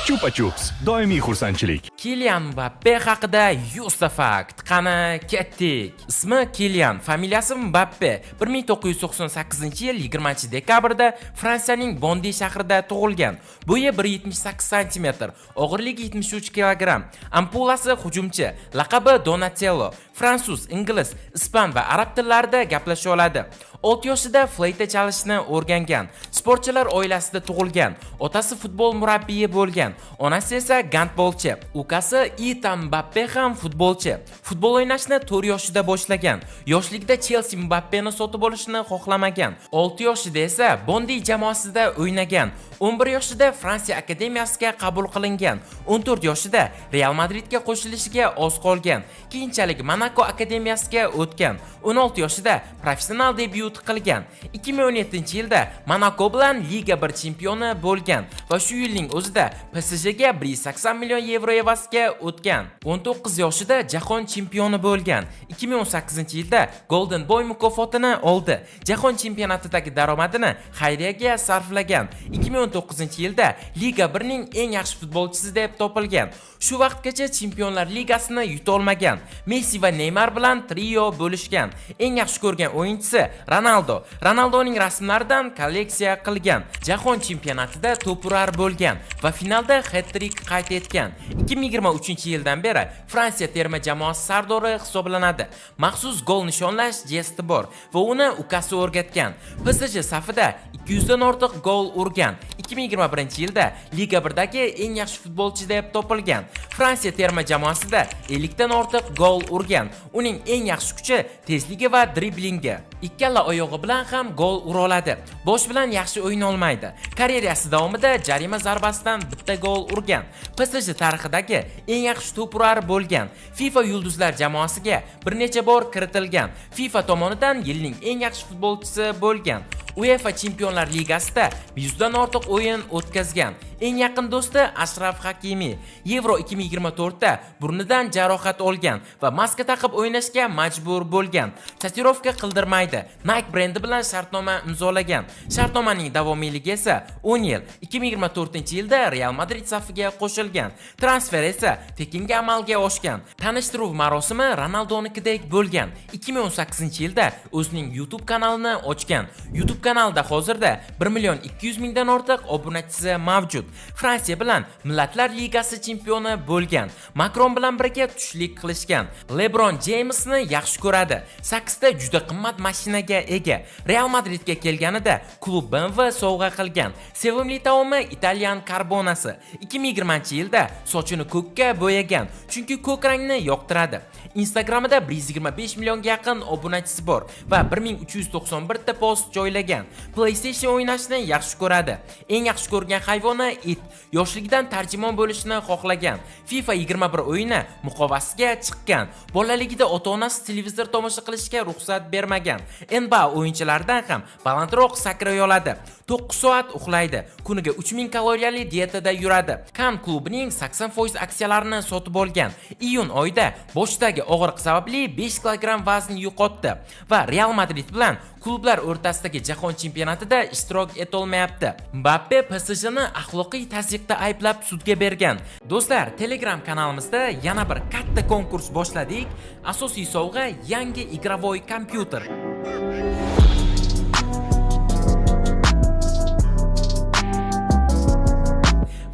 Chupa Chups, doimiy xursandchilik. Kylian Mbappe haqida 100 ta fakt. Qani ketdik. Ismi Kylian, familiyasi Mbappe. 1998-yil 20-dekabrda Fransiyaning Bondi shahrida tug'ilgan. Bo'yi 1.78 cm, og'irligi 73 kg. Ampulasi hujumchi, laqabi Donatello. Fransuz, ingliz, ispan va arab tillarida gaplasha oladi. 6 yoshida fleyta chalishni o'rgangan. Sportchilar oilasida tug'ilgan. Otasi futbol murabbiyi bo'lgan. Onasi esa gandbolchi. Ukasi Ethan Mbappe ham futbolchi. Futbol o'ynashni 4 yoshida boshlagan. Yoshligida Chelsea Mbappeni sotib olishni xohlamagan. 6 yoshida esa Bondi jamoasida o'ynagan. 11 yoshida Fransiya akademiyasiga qabul qilingan. 14 yoshida Real Madridga qo'shilishiga oz qolgan. Keyinchalik Monaco akademiyasiga o'tgan. 16 yoshida professional debyut qilgan. 2017-yilda Monaco bilan Liga 1 chempioni bo'lgan va shu yilning o'zida PSG ga 180 million yevro evaziga o'tgan. 19 yoshida jahon chempioni bo'lgan. 2018-yilda Golden Boy mukofotini oldi. Jahon chempionatidagi daromadini xayriyaga sarflagan. 2019-yilda Liga 1 ning eng yaxshi futbolchisi deb topilgan. Shu vaqtgacha Chempionlar Ligasini yuta olmagan. Messi va Neymar bilan trio bo'lishgan. Eng yaxshi ko'rgan o'yinchisi Ronaldo. Ronaldoning rasmlaridan kolleksiya qilgan. Jahon chempionatida to'p urar bo'lgan va finalda hat-trick qayd etgan. 2023-yildan beri Fransiya terma jamoasi sardori hisoblanadi. Maxsus gol nishonlash jesti bor va uni ukasi o'rgatgan. PSG safida 200 dan ortiq gol urgan. 2021-yilda Liga 1dagi eng yaxshi futbolchi deb topilgan. Fransiya terma jamoasida 50 dan ortiq gol urgan. Uning eng yaxshi kuchi tezligi va driblingi. Ikkala oyog'i bilan ham gol ura oladi. Bosh bilan yaxshi o'yna olmaydi. Karyerasi davomida jarima zarbasidan bitta gol urgan. PSG tarixidagi eng yaxshi to'purar bo'lgan. FIFA yulduzlar jamoasiga bir necha bor kiritilgan. FIFA tomonidan yilning eng yaxshi futbolchisi bo'lgan. UEFA Chempionlar Ligasida 100 dan ortiq o'yin o'tkazgan. Eng yaqin do'sti Ashraf Hakimi. Euro 2024 da burnidan jarohat olgan va maska taqib o'ynashga majbur bo'lgan. Tatuirovka qildirmaydi. Nike brendi bilan shartnoma imzolagan. Shartnomaning davomiyligi esa 10 yil. 2024-yilda Real Madrid safiga qo'shilgan. Transfer esa tekinga amalga oshgan. Tanishtiruv marosimi Ronaldonikidek bo'lgan. 2018-yilda o'zining YouTube kanalini ochgan. YouTube kanalda hozirda 1 million 200 mingdan ortiq obunachisi mavjud. Fransiya bilan Millatlar Ligasi chempioni bo'lgan. Macron bilan birga tushlik qilishgan. LeBron Jamesni yaxshi ko'radi. 8 ta juda qimmat mashinaga ega. Real Madridga kelganida klub BMW sovg'a qilgan. Sevimli taomi Italyan karbonasi. 2020-yilda sochini ko'kka bo'yagan, chunki ko'k rangni yoqtiradi. Instagramida 125 millionga yaqin obunachisi bor va 1391 ta post joylagan. PlayStation o'ynashni yaxshi ko'radi. Eng yaxshi ko'rgan hayvoni it. Yoshligidan tarjimon bo'lishni xohlagan. FIFA 21 o'yini muqovasiga chiqqan. Bolaligida ota-onasi televizor tomosha qilishga ruxsat bermagan. NBA o'yinchilaridan ham balandroq sakray oladi. 9 soat uxlaydi. Kuniga 3000 kaloriyali dietada yuradi. Kan klubining 80% aksiyalarini sotib olgan. Iyun oyida boshdagi og'riq sababli 5 kg vazn yo'qotdi va Real Madrid bilan klublar o'rtasidagi jahon chempionatida ishtirok eta olmayapti. Mbappe PSJni axloqiy tazyiqda ayblab sudga bergan. Do'stlar, Telegram kanalimizda yana bir katta konkurs boshladik. Asosiy sovg'a yangi igrovoy kompyuter.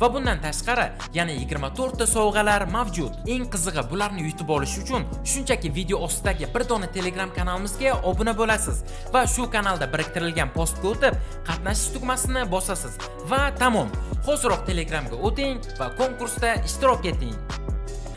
Va bundan tashqari yana 24 ta sovg'alar mavjud. Eng qizig'i, bularni yutib olish uchun shunchaki video ostidagi bir dona Telegram kanalimizga obuna bo'lasiz va shu kanalda biriktirilgan postga o'tib, qatnashish tugmasini bosasiz va tamom. Hoziroq Telegramga o'ting va konkursda ishtirok eting.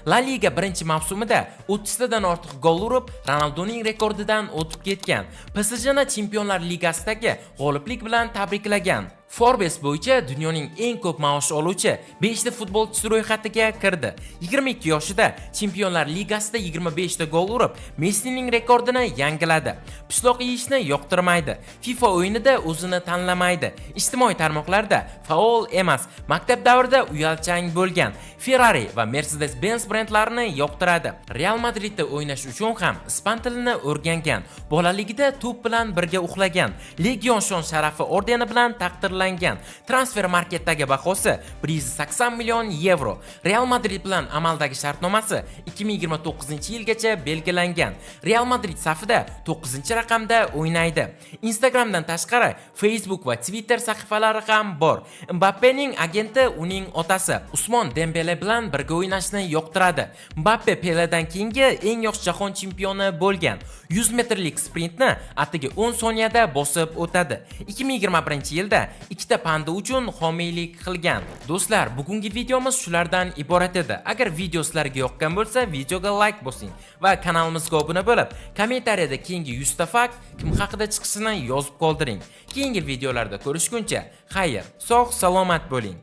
La Liga birinchi mavsumida 30 dan ortiq gol urib, Ronaldoning rekordidan o'tib ketgan. PSJni Chempionlar Ligasidagi g'oliblik bilan tabriklagan. Forbes bo'yicha dunyoning eng ko'p maosh oluvchi 5 ta futbolchisi ro'yxatiga kirdi. 22 yoshida Chempionlar Ligasida 25 ta gol urib, Messining rekordini yangiladi. Pishloq yeyishni yoqtirmaydi. FIFA o'yinida o'zini tanlamaydi. Ijtimoiy tarmoqlarda faol emas. Maktab davrida uyalchang bo'lgan. Ferrari va Mercedes-Benz brendlarini yoqtiradi. Real Madridda o'ynash uchun ham ispan tilini o'rgangan. Bolaligida to'p bilan birga uxlagan. Legion shon sharafi ordeni bilan taqdirlangan. e'lonlangan. Transfer marketdagi bahosi 180 million yevro. Real Madrid bilan amaldagi shartnomasi 2029-yilgacha belgilangan. Real Madrid safida 9-raqamda o'ynaydi. Instagramdan tashqari Facebook va Twitter sahifalari ham bor. Mbappening agenti uning otasi Usmon Dembele bilan birga o'ynashni yoqtiradi. Mbappe Peledan keyingi eng yosh jahon chempioni bo'lgan. 100 metrlik sprintni atiga 10 soniyada bosib o'tadi. 2021-yilda ikkita panda uchun homiylik qilgan. Do'stlar, bugungi videomiz shulardan iborat edi. Agar video sizlarga yoqqan bo'lsa, videoga like bosing va kanalimizga obuna bo'lib, kommentariyada keyingi 100 ta fakt kim haqida chiqishini yozib qoldiring. Keyingi videolarda ko'rishguncha, xayr, sog' salomat bo'ling.